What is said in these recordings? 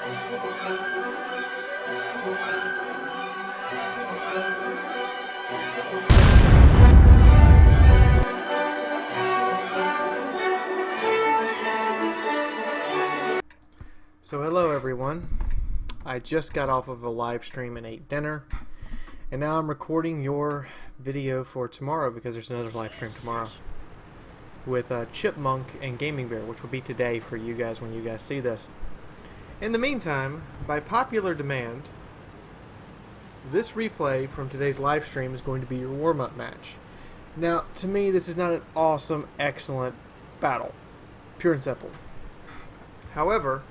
So hello everyone, I just got off of a live stream and ate dinner, and now I'm recording your video for tomorrow because there's another live stream tomorrow with Chipmunk and Gaming Bear, which will be today for you guys when you guys see this. In the meantime, by popular demand, this replay from today's live stream is going to be your warm-up match. Now, to me, this is not an awesome, excellent battle, pure and simple. However,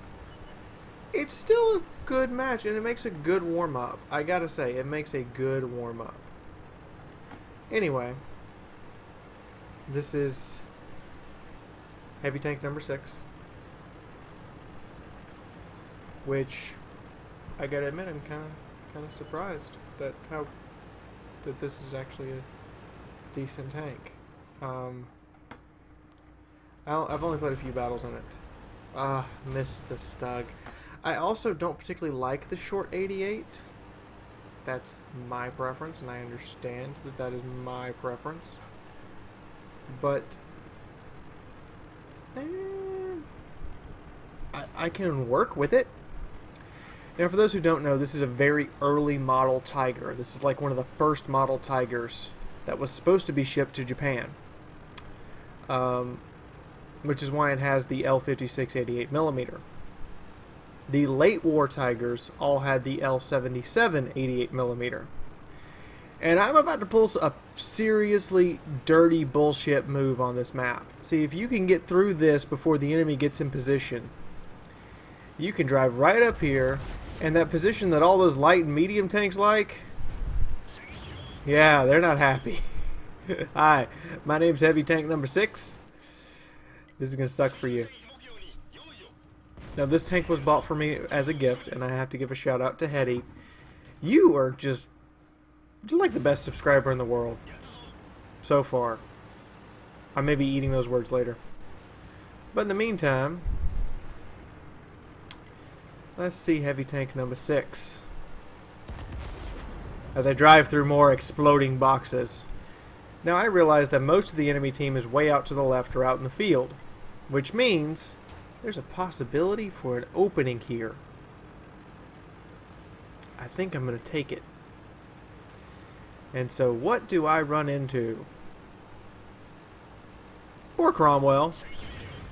it's still a good match, and it makes a good warm-up. I gotta say, it makes a good warm-up. Anyway, this is heavy tank number 6, which I gotta admit, I'm kind of surprised that this is actually a decent tank. I've only played a few battles in it. Missed the Stug. I also don't particularly like the short 88. That's my preference, and I understand that that is my preference. But I can work with it. Now, for those who don't know, this is a very early model Tiger. This is like one of the first model Tigers that was supposed to be shipped to Japan. Which is why it has the L56 88mm. The late war Tigers all had the L77 88mm. And I'm about to pull a seriously dirty bullshit move on this map. See, if you can get through this before the enemy gets in position, you can drive right up here, and that position that all those light and medium tanks like, yeah, they're not happy. Hi, my name's Heavy Tank number 6. This is going to suck for you. Now, this tank was bought for me as a gift, and I have to give a shout out to Hetty. You're like the best subscriber in the world. So far. I may be eating those words later. But in the meantime, let's see Heavy Tank number 6. As I drive through more exploding boxes. Now, I realize that most of the enemy team is way out to the left or out in the field, which means there's a possibility for an opening here. I think I'm going to take it. And so what do I run into? Poor Cromwell.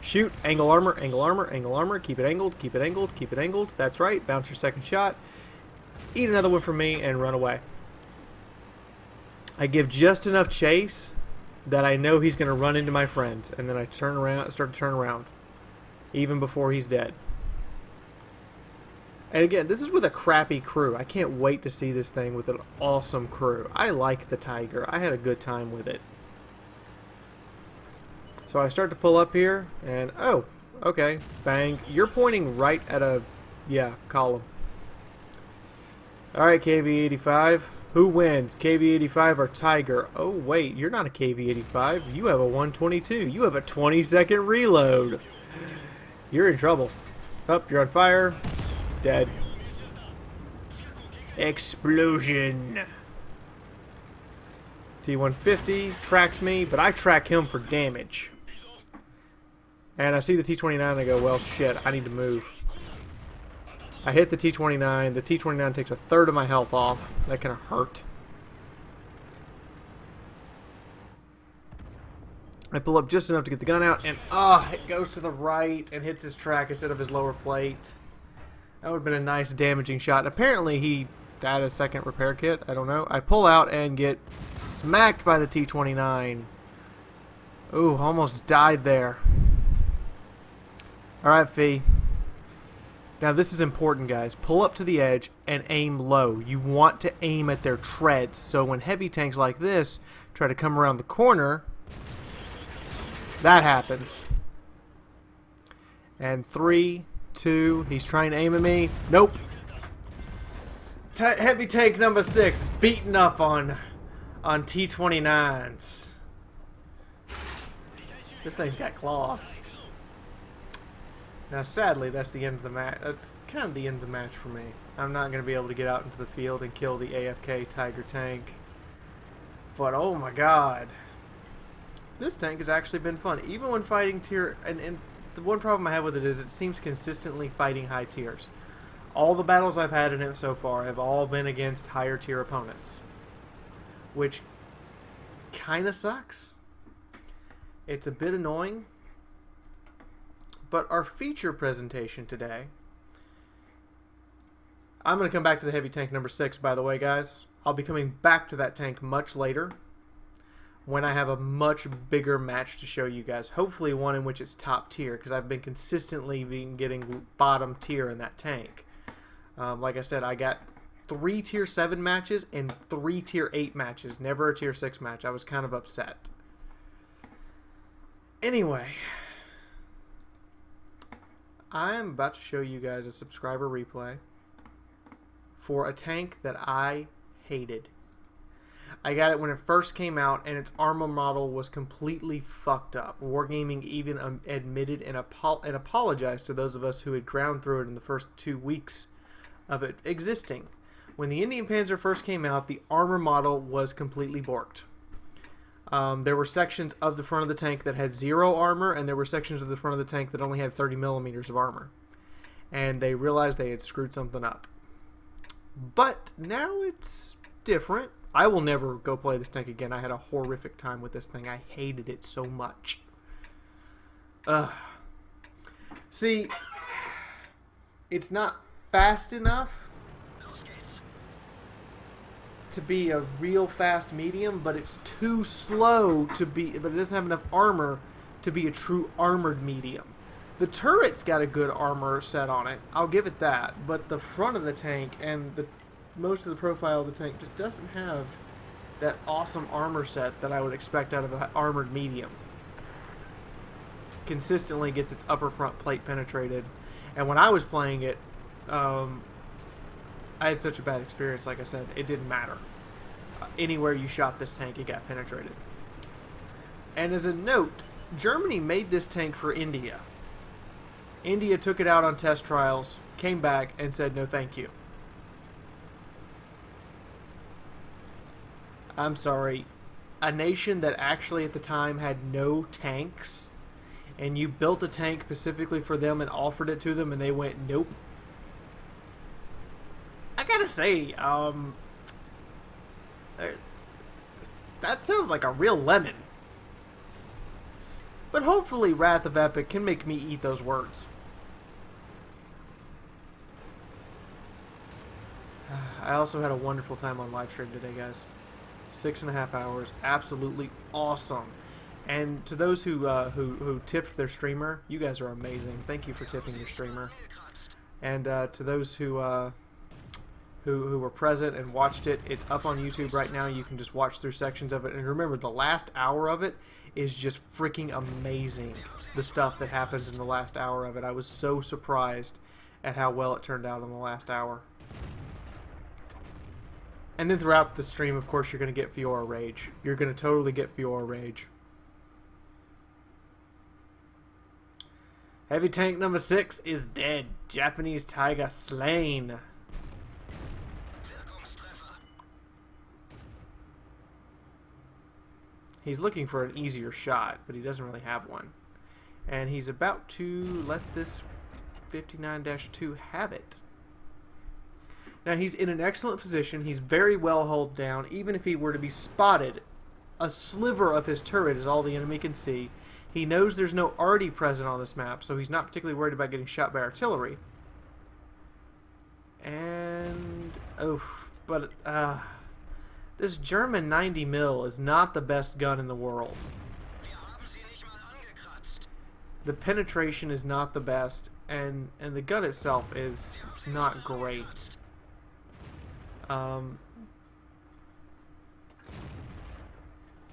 Shoot, angle armor, angle armor, angle armor, keep it angled, keep it angled, keep it angled. That's right, bounce your second shot. Eat another one from me and run away. I give just enough chase that I know he's going to run into my friends, and then I turn around, start to turn around. Even before he's dead. And again, this is with a crappy crew. I can't wait to see this thing with an awesome crew. I like the Tiger. I had a good time with it. So I start to pull up here, and oh, okay, bang. You're pointing right at a, yeah, column. Alright, KV-85. Who wins, KV-85 or Tiger? Oh, wait, you're not a KV-85. You have a 122. You have a 20-second reload. You're in trouble. Up, you're on fire. Dead. Explosion. T-150 tracks me, but I track him for damage. And I see the T-29 and I go, well, shit, I need to move. I hit the T-29. The T-29 takes a third of my health off. That kind of hurt. I pull up just enough to get the gun out, and it goes to the right and hits his track instead of his lower plate. That would have been a nice damaging shot. Apparently he had a second repair kit. I don't know. I pull out and get smacked by the T-29. Ooh, almost died there. Alright, Fee. Now this is important, guys. Pull up to the edge and aim low. You want to aim at their treads. So when heavy tanks like this try to come around the corner, that happens. And 3, 2, he's trying to aim at me. Nope. Heavy tank number 6 beaten up on T-29s. This thing's got claws. Now, sadly, that's the end of the match. That's kind of the end of the match for me. I'm not going to be able to get out into the field and kill the AFK Tiger tank. But, oh my god. This tank has actually been fun. Even when fighting tier... And the one problem I have with it is it seems consistently fighting high tiers. All the battles I've had in it so far have all been against higher tier opponents. Which kind of sucks. It's a bit annoying. But our feature presentation today... I'm going to come back to the heavy tank number 6, by the way, guys. I'll be coming back to that tank much later, when I have a much bigger match to show you guys. Hopefully one in which it's top tier, because I've been consistently getting bottom tier in that tank. Like I said, I got 3 tier 7 matches and 3 tier 8 matches. Never a tier 6 match. I was kind of upset. Anyway, I am about to show you guys a subscriber replay for a tank that I hated. I got it when it first came out, and its armor model was completely fucked up. Wargaming even admitted and apologized to those of us who had ground through it in the first 2 weeks of it existing. When the Indian Panzer first came out, the armor model was completely borked. There were sections of the front of the tank that had 0 armor, and there were sections of the front of the tank that only had 30 millimeters of armor. And they realized they had screwed something up. But now it's different. I will never go play this tank again. I had a horrific time with this thing. I hated it so much. See, it's not fast enough to be a real fast medium, but it's too slow to be, but it doesn't have enough armor to be a true armored medium. The turret's got a good armor set on it, I'll give it that, but the front of the tank and most of the profile of the tank just doesn't have that awesome armor set that I would expect out of an armored medium. Consistently gets its upper front plate penetrated, and when I was playing it, I had such a bad experience. Like I said, it didn't matter. Anywhere you shot this tank, it got penetrated. And as a note, Germany made this tank for India. India took it out on test trials, came back, and said no thank you. I'm sorry. A nation that actually at the time had no tanks, and you built a tank specifically for them and offered it to them, and they went nope. I gotta say, that sounds like a real lemon. But hopefully Wrath of Epic can make me eat those words. I also had a wonderful time on live stream today, guys. 6.5 hours, absolutely awesome. And to those who tipped their streamer, you guys are amazing. Thank you for tipping your streamer. And to those who were present and watched it, it's up on YouTube right now. You can just watch through sections of it. And remember, the last hour of it is just freaking amazing. The stuff that happens in the last hour of it. I was so surprised at how well it turned out in the last hour. And then throughout the stream, of course, you're going to get Fiaura Rage. You're going to totally get Fiaura Rage. Heavy tank number 6 is dead. Japanese Tiger slain. He's looking for an easier shot, but he doesn't really have one. And he's about to let this 59-2 have it. Now, he's in an excellent position. He's very well held down. Even if he were to be spotted, a sliver of his turret is all the enemy can see. He knows there's no arty present on this map, so he's not particularly worried about getting shot by artillery. And... but this German 90 mil is not the best gun in the world. The penetration is not the best, and the gun itself is not great.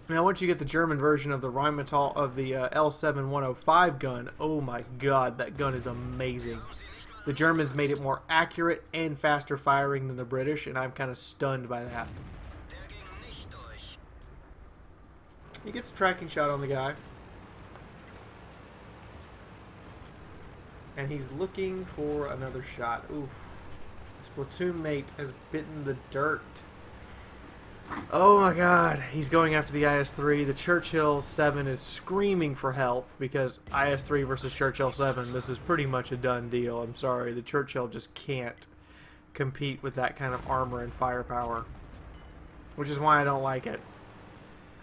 Now, once you get the German version of the Rheinmetall of the L7105 gun, oh my god, that gun is amazing. The Germans made it more accurate and faster firing than the British, and I'm kind of stunned by that. He gets a tracking shot on the guy. And he's looking for another shot. Ooh. His platoon mate has bitten the dirt. Oh my god. He's going after the IS-3. The Churchill 7 is screaming for help because IS-3 versus Churchill 7, this is pretty much a done deal. I'm sorry. The Churchill just can't compete with that kind of armor and firepower. Which is why I don't like it.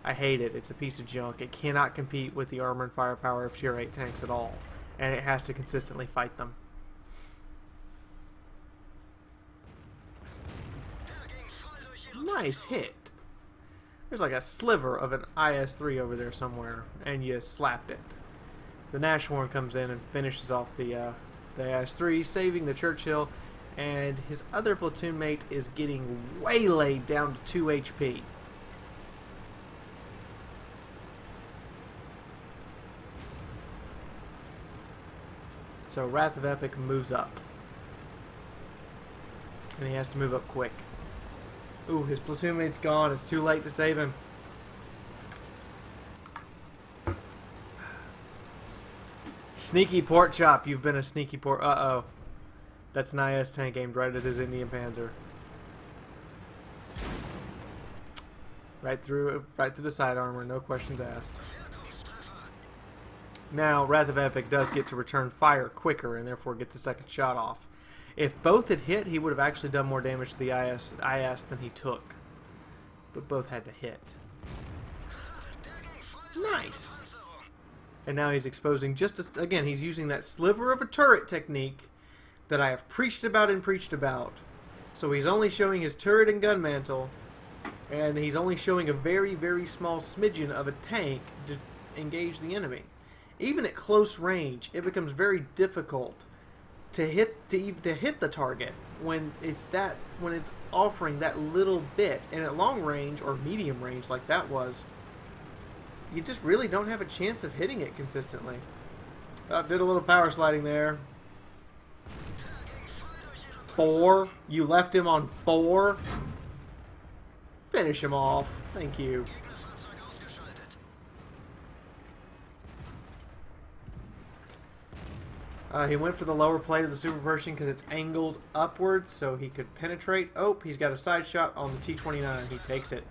I hate it. It's a piece of junk. It cannot compete with the armor and firepower of Tier 8 tanks at all. And it has to consistently fight them. Nice hit. There's like a sliver of an IS-3 over there somewhere, and you slapped it. The Nashorn comes in and finishes off the IS-3, saving the Churchill, and his other platoon mate is getting waylaid down to 2 HP. So Wrath of Epic moves up. And he has to move up quick. Ooh, his platoon mate's gone. It's too late to save him. Sneaky pork chop. You've been a sneaky pork... Uh-oh. That's an IS tank aimed right at his Indian Panzer. Right through the side armor. No questions asked. Now, Wrath of Epic does get to return fire quicker and therefore gets a second shot off. If both had hit, he would have actually done more damage to the IS than he took. But both had to hit. Nice! And now he's exposing just again, he's using that sliver of a turret technique that I have preached about and preached about. So he's only showing his turret and gun mantle, and he's only showing a very, very small smidgen of a tank to engage the enemy. Even at close range, it becomes very difficult to hit the target when it's offering that little bit. And at long range or medium range like that was, you just really don't have a chance of hitting it consistently. Did a little power sliding there. 4. You left him on 4. Finish him off. Thank you. He went for the lower plate of the Super Pershing because it's angled upwards so he could penetrate. Oh, he's got a side shot on the T-29. He takes it.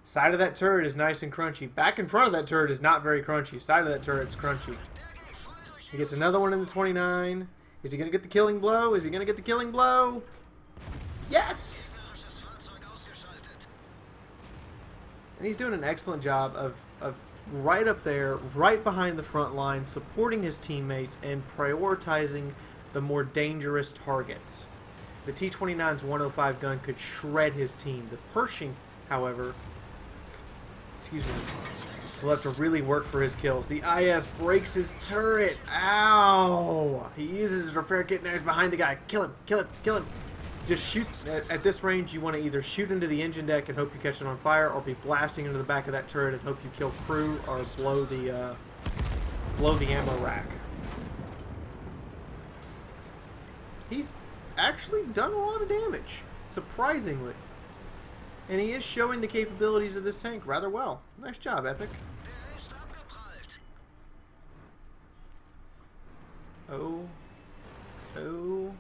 Side of that turret is nice and crunchy. Back in front of that turret is not very crunchy. Side of that turret's crunchy. He gets another one in the 29. Is he going to get the killing blow? Is he going to get the killing blow? Yes! And he's doing an excellent job of right up there, right behind the front line, supporting his teammates and prioritizing the more dangerous targets. The T-29's 105 gun could shred his team. The Pershing, however, will have to really work for his kills. The IS breaks his turret. Ow! He uses his repair kit. Now he's behind the guy. Kill him! Kill him! Kill him! Just shoot. At this range, you want to either shoot into the engine deck and hope you catch it on fire, or be blasting into the back of that turret and hope you kill crew or blow the ammo rack. He's actually done a lot of damage, surprisingly. And he is showing the capabilities of this tank rather well. Nice job, Epic. Oh. Oh.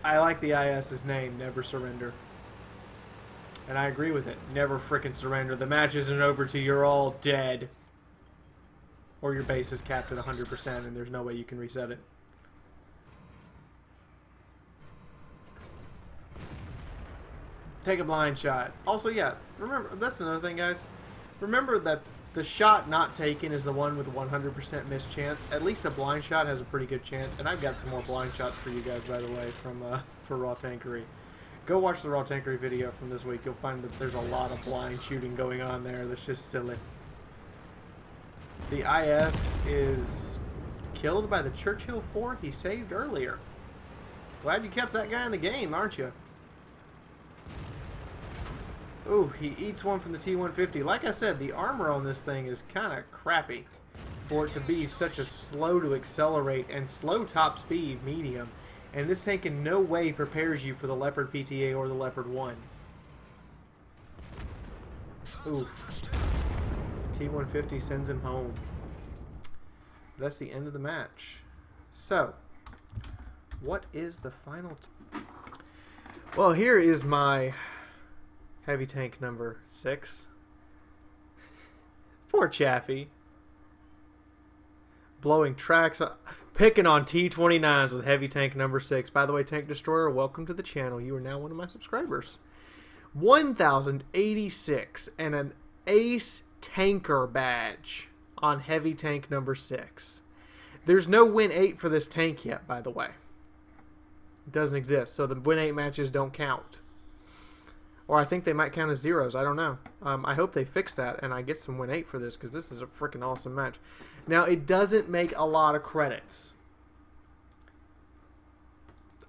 I like the IS's name, Never Surrender. And I agree with it. Never frickin' surrender. The match isn't over till you're all dead. Or your base is capped at 100% and there's no way you can reset it. Take a blind shot. Also, yeah, remember, that's another thing, guys. Remember that the shot not taken is the one with a 100% miss chance. At least a blind shot has a pretty good chance. And I've got some more blind shots for you guys, by the way, for Raw Tankery. Go watch the Raw Tankery video from this week. You'll find that there's a lot of blind shooting going on there. That's just silly. The IS is killed by the Churchill 4 he saved earlier. Glad you kept that guy in the game, aren't you? Ooh, he eats one from the T-150. Like I said, the armor on this thing is kind of crappy for it to be such a slow to accelerate and slow top speed medium. And this tank in no way prepares you for the Leopard PTA or the Leopard 1. Ooh. T-150 sends him home. That's the end of the match. So, what is the final? Well, here is my heavy tank number 6. Poor Chaffee. Blowing tracks, picking on T-29s with heavy tank number 6. By the way, Tank Destroyer, welcome to the channel. You are now one of my subscribers. 1,086 and an Ace Tanker badge on heavy tank number 6. There's no win 8 for this tank yet, by the way. It doesn't exist, so the win 8 matches don't count. Or I think they might count as zeros. I don't know. I hope they fix that and I get some win 8 for this, because this is a freaking awesome match. Now, it doesn't make a lot of credits.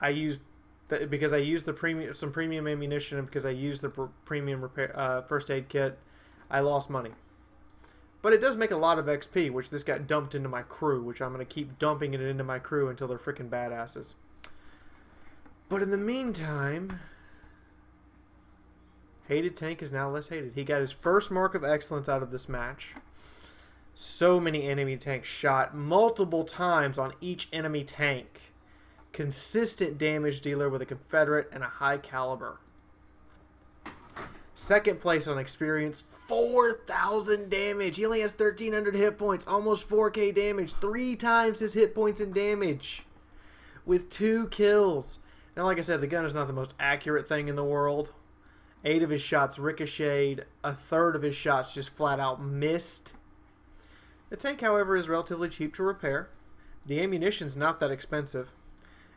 Because I used the some premium ammunition, and because I used the premium repair, first aid kit, I lost money. But it does make a lot of XP, which this got dumped into my crew, which I'm going to keep dumping it into my crew until they're freaking badasses. But in the meantime, hated tank is now less hated. He got his first mark of excellence out of this match. So many enemy tanks shot multiple times on each enemy tank. Consistent damage dealer with a Confederate and a high caliber. Second place on experience, 4,000 damage. He only has 1,300 hit points, almost 4K damage, 3 times his hit points in damage, with 2 kills. Now, like I said, the gun is not the most accurate thing in the world. 8 of his shots ricocheted, a third of his shots just flat out missed. The tank, however, is relatively cheap to repair. The ammunition's not that expensive.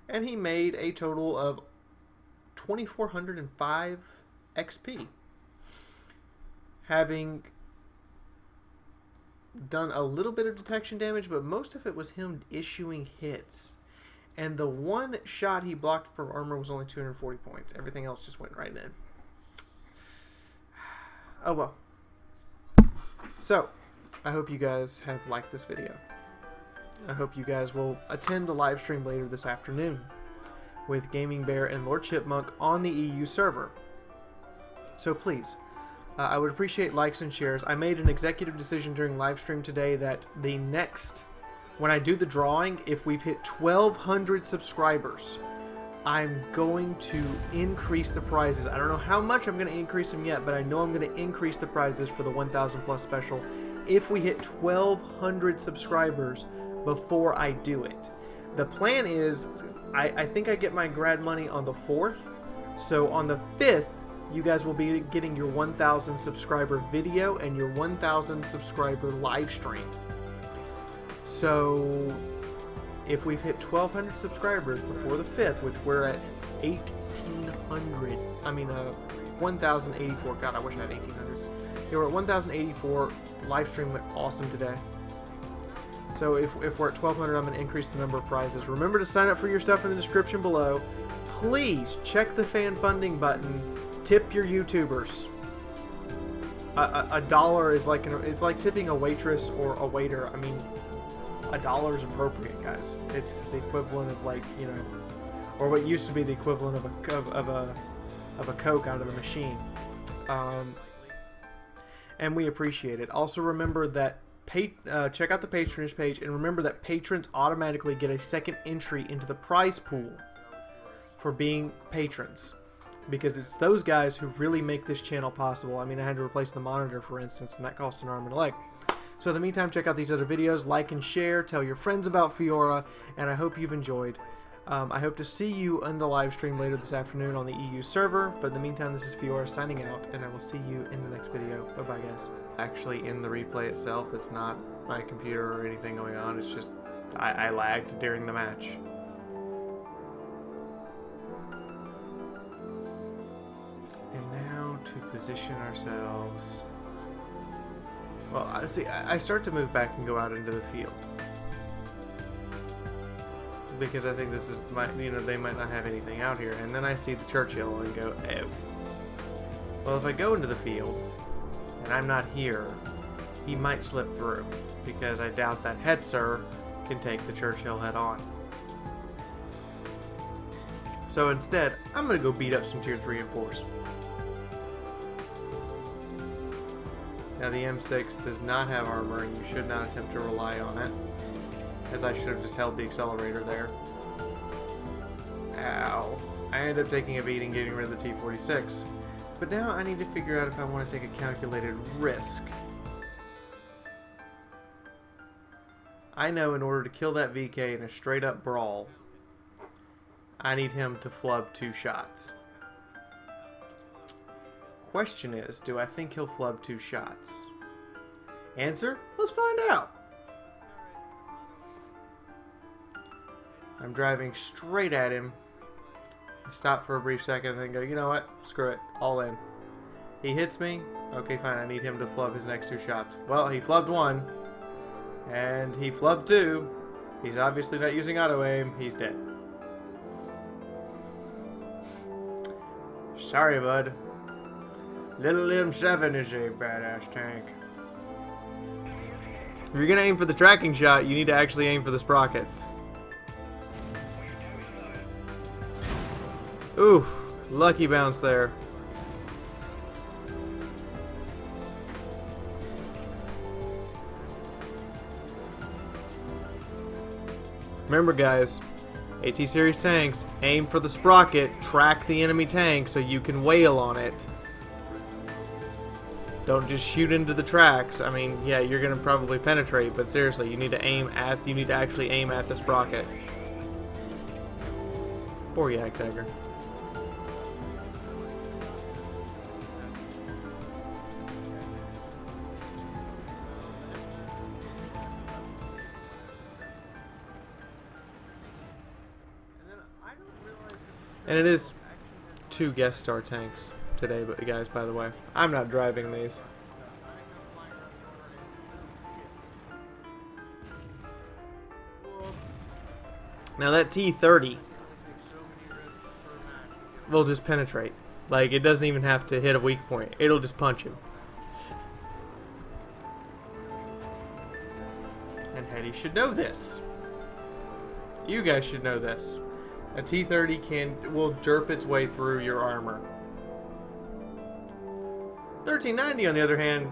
And he made a total of 2,405 XP. Having done a little bit of detection damage, but most of it was him issuing hits. And the one shot he blocked from armor was only 240 points. Everything else just went right in. Oh well. So, I hope you guys have liked this video. I hope you guys will attend the live stream later this afternoon with Gaming Bear and Lord Chipmunk on the EU server. So please, I would appreciate likes and shares. I made an executive decision during live stream today that the next, when I do the drawing, if we've hit 1,200 subscribers, I'm going to increase the prizes. I don't know how much I'm going to increase them yet, but I know I'm going to increase the prizes for the 1,000 plus special if we hit 1,200 subscribers before I do it. The plan is, I think I get my grad money on the 4th, so on the 5th, you guys will be getting your 1,000 subscriber video and your 1,000 subscriber live stream. So, if we've hit 1,200 subscribers before the 5th, which we're at 1,084, God, I wish I had 1,800. Yeah, we're at 1,084, live stream went awesome today. So if we're at 1,200, I'm going to increase the number of prizes. Remember to sign up for your stuff in the description below. Please check the fan funding button. Tip your YouTubers. $1 is like it's like tipping a waitress or a waiter. I mean, $1 is appropriate, guys. It's the equivalent of, like, you know, or what used to be the equivalent of a Coke out of the machine. And we appreciate it. Also remember that check out the patronage page, and remember that patrons automatically get a second entry into the prize pool for being patrons, because it's those guys who really make this channel possible. I mean, I had to replace the monitor, for instance, and that cost an arm and a leg. So in the meantime, check out these other videos, like and share, tell your friends about Fiaura, and I hope you've enjoyed. I hope to see you in the live stream later this afternoon on the EU server, but in the meantime, this is Fiaura signing out, and I will see you in the next video. Bye-bye, guys. Actually, in the replay itself, it's not my computer or anything going on, it's just I lagged during the match. And now to position ourselves. Well, I start to move back and go out into the field, because I think this is they might not have anything out here, and then I see the Churchill and go, oh. Well, if I go into the field and I'm not here, he might slip through, because I doubt that Hetzer can take the Churchill head on. So instead, I'm going to go beat up some tier 3 and 4s. Now the M6 does not have armor, and you should not attempt to rely on it, as I should have just held the accelerator there. Ow. I ended up taking a beating getting rid of the T-46. But now I need to figure out if I want to take a calculated risk. I know in order to kill that VK in a straight up brawl, I need him to flub 2 shots. Question is, do I think he'll flub 2 shots? Answer? Let's find out. I'm driving straight at him. I stop for a brief second and then go, you know what? Screw it. All in. He hits me. Okay, fine. I need him to flub his next 2 shots. Well, he flubbed 1. And he flubbed 2. He's obviously not using auto aim. He's dead. Sorry, bud. Little M7 is a badass tank. If you're going to aim for the tracking shot, you need to actually aim for the sprockets. Ooh, lucky bounce there. Remember guys, AT series tanks, aim for the sprocket, track the enemy tank so you can wail on it. Don't just shoot into the tracks. I mean, yeah, you're gonna probably penetrate, but seriously, you need to actually aim at the sprocket. Poor Yak Tiger. And it is 2 guest star tanks today, but guys, by the way, I'm not driving these. Now that T-30 will just penetrate. Like, it doesn't even have to hit a weak point. It'll just punch him. And Hetty should know this. You guys should know this. A T-30 will derp its way through your armor. 1390, on the other hand,